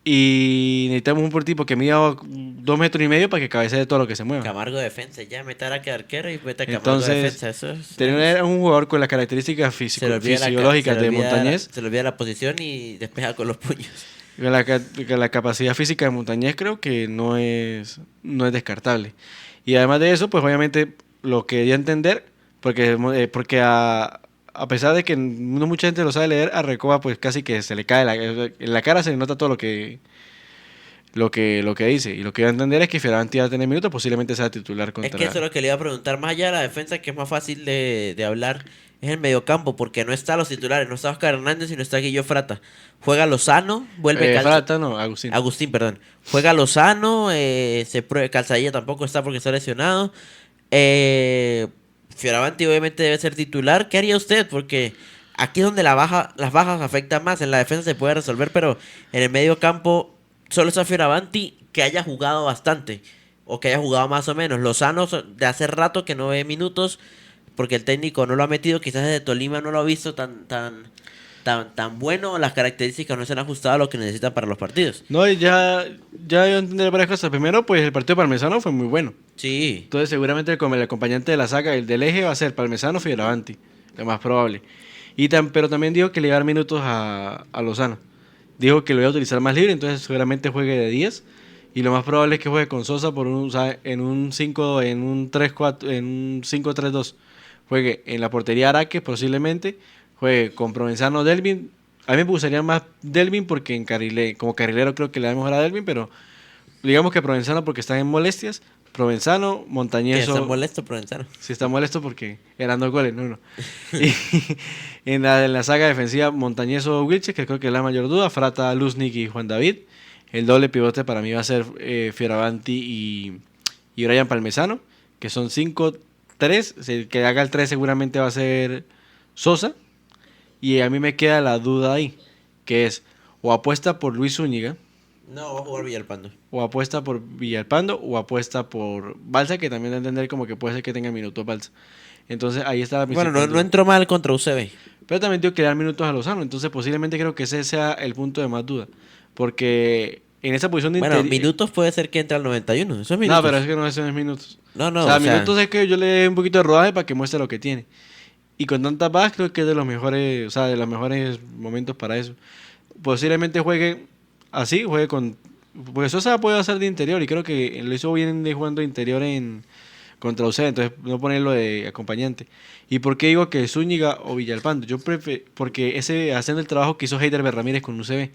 Y necesitamos un tipo que mida 2,5 metros para que cabecee todo lo que se mueva. Camargo de defensa, ya mete a que arquero y mete a Camargo de defensa. Eso es, tener un jugador con las características fisiológicas de Montañés. Se le olvida la posición y despeja con los puños. La capacidad física de Montañés creo que no es descartable. Y además de eso, pues obviamente lo quería entender, porque a pesar de que no mucha gente lo sabe leer, a Recoba pues casi que se le cae en la cara, se le nota todo lo que dice. Y lo que voy a entender es que Fioravanti va a tener minutos, posiblemente sea titular contra... Es que eso es lo que le iba a preguntar. Más allá de la defensa, que es más fácil de hablar, es el mediocampo, porque no está los titulares, no está Oscar Hernández y no está Guillo Frata. Juega Lozano, vuelve Frata no, Agustín. Agustín, perdón. Juega Lozano, Calzadilla tampoco está porque está lesionado. Fioravanti obviamente debe ser titular. ¿Qué haría usted? Porque aquí es donde las bajas afectan más. En la defensa se puede resolver, pero en el medio campo solo está Fioravanti que haya jugado bastante o que haya jugado más o menos. Lozano de hace rato que no ve minutos porque el técnico no lo ha metido. Quizás desde Tolima no lo ha visto tan bueno. Las características no se han ajustado a lo que necesitan para los partidos. No, y ya yo entendí varias cosas. Primero, pues el partido parmesano fue muy bueno. Sí. Entonces seguramente el acompañante de la saga, el del eje, va a ser Parmesano Fioravanti, lo más probable. Pero también dijo que le iba a dar minutos a Lozano. Dijo que lo iba a utilizar más libre, entonces seguramente juegue de 10. Y lo más probable es que juegue con Sosa en un 5-3-2. Juegue en la portería Araque, posiblemente. Juegue con Provenzano, Delvin. A mí me gustaría más Delvin porque como carrilero creo que le da mejor a Delvin, pero digamos que Provenzano porque están en molestias. Provenzano, Montañés. ¿Está molesto Provenzano? Sí, está molesto porque eran 2 goles, no. Y en la saga defensiva, Montañés o Wilches, que creo que es la mayor duda. Frata, Luznik y Juan David. El doble pivote para mí va a ser Fioravanti y Brian Parmesano, que son 5-3. El que haga el 3 seguramente va a ser Sosa. Y a mí me queda la duda ahí, que es o apuesta por Luis Zúñiga. No, va a jugar Villalpando. O apuesta por Villalpando o apuesta por Balsa, que también da a entender como que puede ser que tenga minutos Balsa. Entonces ahí está la principal. Bueno, no entró mal contra UCB. Pero también tengo que dar minutos a Lozano. Entonces posiblemente creo que ese sea el punto de más duda. Porque en esa posición de Bueno, minutos puede ser que entre al 91. Eso es minutos. No, pero es que no son minutos. No, O sea, minutos es que yo le dé un poquito de rodaje para que muestre lo que tiene. Y con tantas bajas creo que es de los mejores, o sea, de los mejores momentos para eso. Posiblemente juegue así, juegue con... Porque Sosa puede hacer de interior y creo que lo hizo bien de jugando de interior contra UCB, entonces no ponerlo de acompañante. ¿Y por qué digo que Zúñiga o Villalpando? Yo porque haciendo el trabajo que hizo Heider Ramírez con UCB,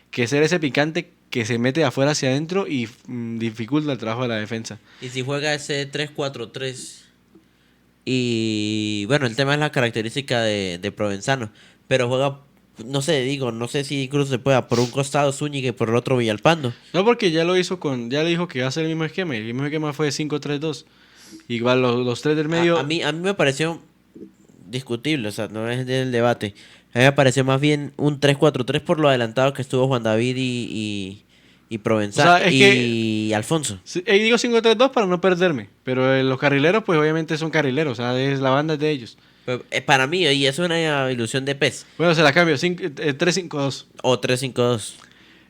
que es ser ese picante que se mete de afuera hacia adentro y dificulta el trabajo de la defensa. Y si juega ese 3-4-3, y bueno, el tema es la característica de Provenzano, pero juega, no sé si incluso se pueda por un costado Zúñiga y por el otro Villalpando. No, porque ya lo hizo ya le dijo que va a hacer el mismo esquema, y el mismo esquema fue 5-3-2. Igual los tres del medio. A mí me pareció discutible, o sea, no es del debate. A mí me pareció más bien un 3-4-3 por lo adelantado que estuvo Juan David y Provenzano, O sea, es y Alfonso. Digo 5-3-2 para no perderme, pero los carrileros pues obviamente son carrileros, o sea, es la banda de ellos. Pero, para mí, y eso es una ilusión de PES. Bueno, se la cambio, 3-5-2. O 3-5-2.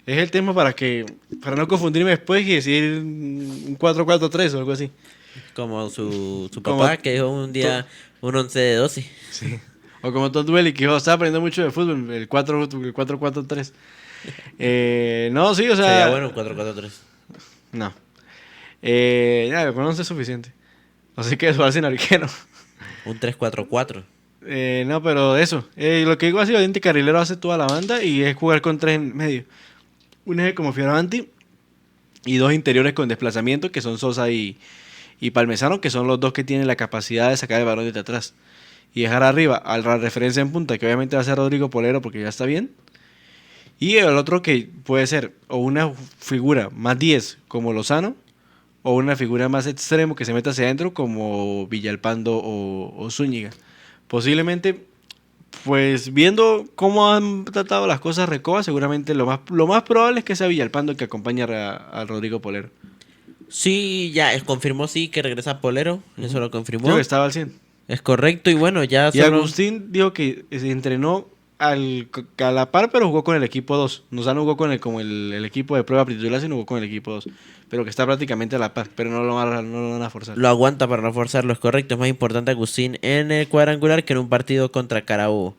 Es el tema para no confundirme después y decir un 4-4-3 o algo así. Como su papá, que dijo un día un 11 de 12. Sí. O como Todd Dueli, que estaba aprendiendo mucho de fútbol, el 4-4-3. No, sí, o sea... Sería bueno un 4-4-3. No. Nada, con 11 es suficiente. Así que es jugar sin arquero. Un 3-4-4. No, pero eso. Lo que digo así, Oriente Carrilero hace toda la banda y es jugar con tres en medio. Un eje como Fioravanti y dos interiores con desplazamiento, que son Sosa y Palmesano, que son los dos que tienen la capacidad de sacar el balón desde atrás. Y dejar arriba a la referencia en punta, que obviamente va a ser Rodrigo Polero porque ya está bien. Y el otro que puede ser o una figura más 10 como Lozano, o una figura más extremo que se meta hacia adentro como Villalpando o Zúñiga. Posiblemente, pues viendo cómo han tratado las cosas Recoba, seguramente lo más probable es que sea Villalpando el que acompañe a Rodrigo Polero. Sí, ya confirmó que regresa Polero, eso lo confirmó. Creo que estaba al 100. Es correcto, y bueno, ya Y Agustín dijo que se entrenó a la par, pero jugó con el equipo 2. No jugó como el equipo de prueba titular, sino jugó con el equipo 2. Pero que está prácticamente a la par, pero no lo van a forzar. Lo aguanta para no forzarlo, es correcto. Es más importante Agustín en el cuadrangular que en un partido contra Carabobo.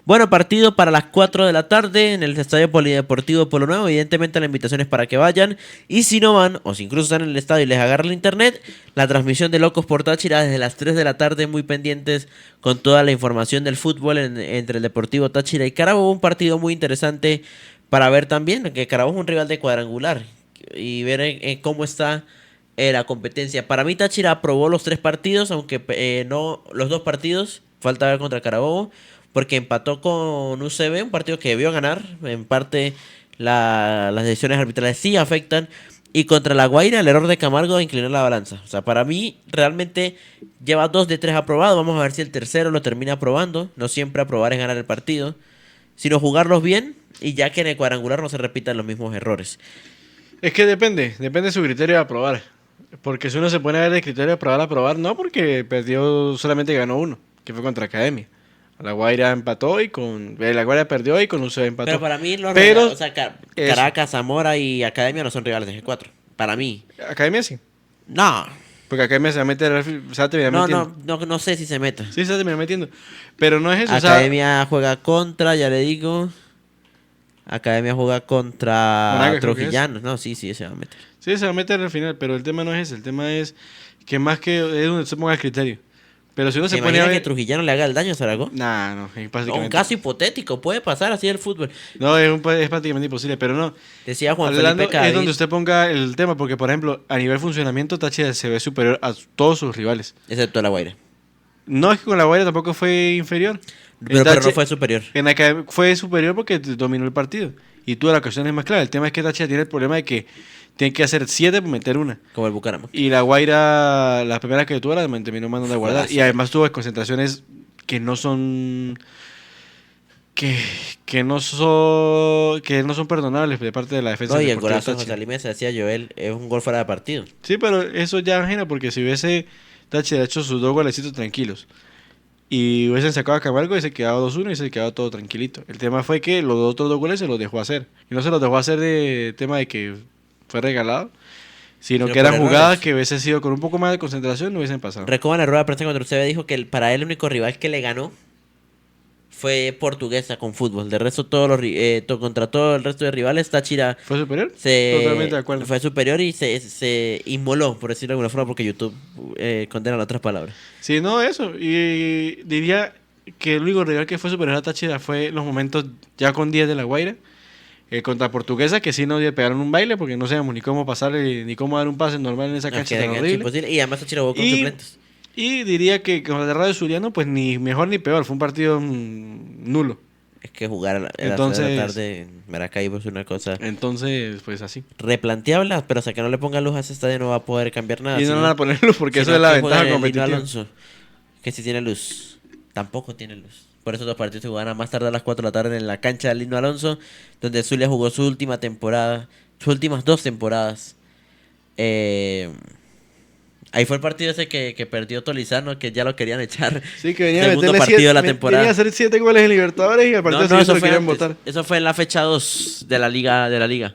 Bueno, partido para las 4 de la tarde en el Estadio Polideportivo Polo Nuevo. Evidentemente la invitación es para que vayan. Y si no van, o si incluso están en el estadio y les agarra el internet, la transmisión de Locos por Táchira desde las 3 de la tarde, muy pendientes con toda la información del fútbol entre el Deportivo Táchira y Carabobo. Un partido muy interesante para ver también, que Carabobo es un rival de cuadrangular. Y ver cómo está la competencia. Para mí Táchira aprobó los 3 partidos, aunque no los 2 partidos. Falta ver contra Carabobo, porque empató con UCB, un partido que debió ganar. En parte las decisiones arbitrales sí afectan. Y contra La Guaira, el error de Camargo inclinó la balanza. O sea, para mí realmente lleva 2 de 3 aprobados. Vamos a ver si el tercero lo termina aprobando. No siempre aprobar es ganar el partido, sino jugarlos bien, y ya que en el cuadrangular no se repitan los mismos errores. Es que depende de su criterio de aprobar. Porque si uno se pone a ver el criterio de aprobar, no, porque perdió, solamente ganó uno, que fue contra Academia. La Guaira empató La Guaira perdió y con UCB empató. Pero para mí Caracas, Zamora y Academia no son rivales de G4. Para mí. Academia sí. No. Porque Academia se va a meter, se va a terminar metiendo. No sé si se meta. Sí, se va a terminar metiendo. Pero no es eso. Academia juega contra, ya le digo. Academia juega contra Monagas, Trujillanos. No, sí, se va a meter. Sí, se va a meter al final, pero el tema no es ese. El tema es que más que es donde se ponga el criterio. Pero si uno se pone a ver... que Trujillano le haga el daño a Zaragoza? Nah, no, es prácticamente... Un caso hipotético, puede pasar así el fútbol. No, es prácticamente imposible, pero no. Decía Juan Hablando, Felipe Cadavid. es donde usted ponga el tema, porque por ejemplo, a nivel funcionamiento, Táchira se ve superior a todos sus rivales. Excepto La Guaira. No, es que con La Guaira tampoco fue inferior. Pero no fue superior. Fue superior porque dominó el partido. Y tuvo las ocasiones más claras. El tema es que Táchira tiene el problema de que tiene que hacer 7 para meter una. Como el Bucaramanga. Y La Guaira, la primera que tuvo, la terminó mandando a guardar. Y además tuvo concentraciones que no son... Que no son perdonables de parte de la defensa. No, y el golazo de José Alime se decía Joel, es un gol fuera de partido. Sí, pero eso ya ajena, porque si hubiese Táchira hecho sus 2 golecitos tranquilos y hubiesen sacado a Camargo y se quedaba 2-1 y se quedaba todo tranquilito. El tema fue que los otros 2 goles se los dejó hacer. Y no se los dejó hacer de tema de que fue regalado, sino que eran jugadas que hubiesen sido con un poco más de concentración, no hubiesen pasado. Recoba en la rueda de prensa cuando usted dijo que para él el único rival que le ganó fue Portuguesa con fútbol. De resto, contra todo el resto de rivales, Táchira ¿Fue superior? Totalmente de acuerdo. Fue superior y se inmoló, por decirlo de alguna forma, porque YouTube condena las otras palabras. Sí, no, eso. Y diría que el único rival que fue superior a Táchira fue los momentos ya con 10 de La Guaira. Contra Portuguesa, que sí nos pegaron un baile porque no sabíamos ni cómo pasarle ni cómo dar un pase normal en esa cancha tan horrible. Imposible. Y además Táchira jugó con suplentes. Y diría que con el Radio Zuliano, pues ni mejor ni peor, fue un partido nulo. Es que jugar a las 3 de la tarde en Maracaibo es una cosa. Entonces, pues así. Replanteable, pero hasta que no le ponga luz a ese estadio no va a poder cambiar nada. Y no le van a poner luz porque eso es la ventaja competitiva. Alonso, que si tiene luz, tampoco tiene luz. Por eso los partidos se jugarán más tarde a las 4 de la tarde en la cancha de Lino Alonso, donde Zulia jugó su última temporada, sus últimas 2 temporadas. Ahí fue el partido ese que perdió Tolizano, que ya lo querían echar. Sí, que venía segundo partido de la temporada. Venía a hacer 7 goles en Libertadores y al partido siguiente lo querían votar. Eso fue en la fecha 2 de la liga.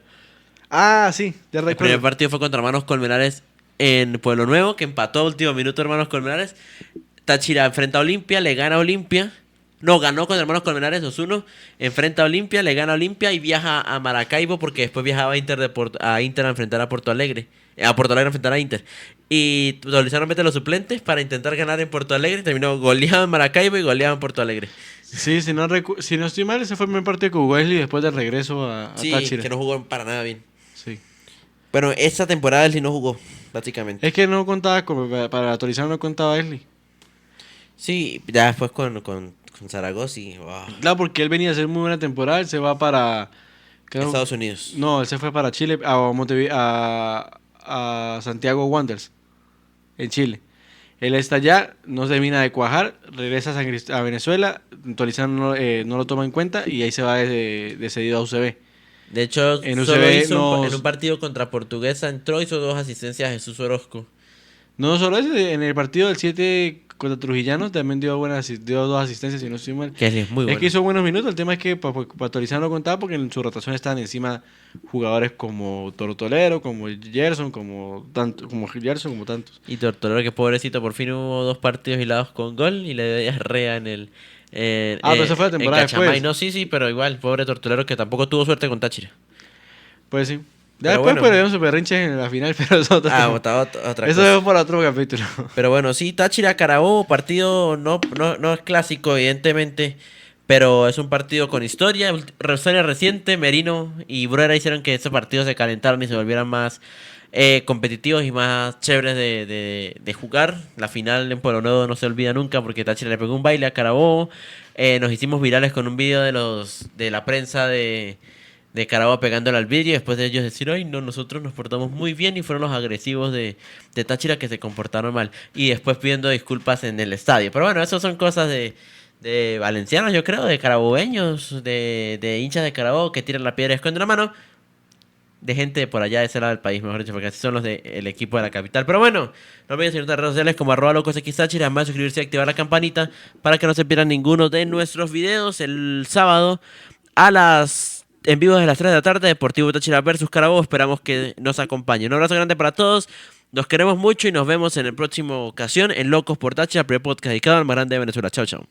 Ah, sí, ya recuerdo. El primer partido fue contra Hermanos Colmenares en Pueblo Nuevo, que empató a último minuto Hermanos Colmenares. Táchira enfrenta a Olimpia, le gana a Olimpia. No, ganó con Hermanos Colmenares 2-1. Enfrenta a Olimpia, le gana a Olimpia y viaja a Maracaibo porque después viajaba a Inter a enfrentar a Porto Alegre. A Porto Alegre a enfrentar a Inter. Y Tolizano mete los suplentes para intentar ganar en Porto Alegre. Terminó goleado en Maracaibo y goleado en Porto Alegre. Sí, si no estoy mal, ese fue el primer partido que jugó Wesley después del regreso a Táchira. Sí, que no jugó para nada bien. Sí. Bueno, esa temporada Wesley no jugó, básicamente. Es que no contaba, para Tolizano no contaba Wesley. Sí, ya después con Zaragoza y... Wow. Claro, porque él venía a hacer muy buena temporada, él se va para... Estados Unidos. No, él se fue para Chile, a Santiago Wanderers, en Chile. Él está allá, no se termina de cuajar, regresa a Venezuela, Tolizano no lo toma en cuenta y ahí se va de cedido a UCB. De hecho, en en un partido contra Portuguesa entró y hizo 2 asistencias a Jesús Orozco. No solo eso, en el partido del 7 contra Trujillanos también dio 2 asistencias, si no estoy mal. Que es muy bueno. Es que hizo buenos minutos, el tema es que para Tolizano no contaba porque en su rotación estaban encima jugadores como Tortolero, como Gerson, como tantos. Y Tortolero, que pobrecito, por fin hubo 2 partidos hilados con gol y le dio diarrea en el... pero eso fue la temporada después. No, sí, pero igual, pobre Tortolero que tampoco tuvo suerte con Táchira. Pues sí. Después perdieron su berrinche en la final, pero eso otra cosa. Eso es para otro capítulo. Pero bueno, sí, Táchira Carabobo, partido no es clásico, evidentemente, pero es un partido con historia reciente. Merino y Bruera hicieron que estos partidos se calentaran y se volvieran más competitivos y más chéveres de jugar. La final en Pueblo Nuevo no se olvida nunca porque Táchira le pegó un baile a Carabobo. Nos hicimos virales con un video de la prensa de Carabobo pegándole al vidrio y después de ellos decir, ay no, nosotros nos portamos muy bien y fueron los agresivos de Táchira que se comportaron mal y después pidiendo disculpas en el estadio. Pero bueno, eso son cosas de valencianos, yo creo, de carabobeños, de hinchas de Carabobo que tiran la piedra y esconden la mano, de gente de por allá de ese lado del país, mejor dicho, porque así son los del equipo de la capital. Pero bueno, no olviden seguirnos en redes sociales como @locosxtáchira, además suscribirse y activar la campanita para que no se pierdan ninguno de nuestros videos. El sábado en vivo desde las 3 de la tarde, Deportivo Táchira versus Carabobo. Esperamos que nos acompañen. Un abrazo grande para todos. Nos queremos mucho y nos vemos en la próxima ocasión en Locos por Táchira, primer podcast dedicado al más grande de Venezuela. Chao, chao.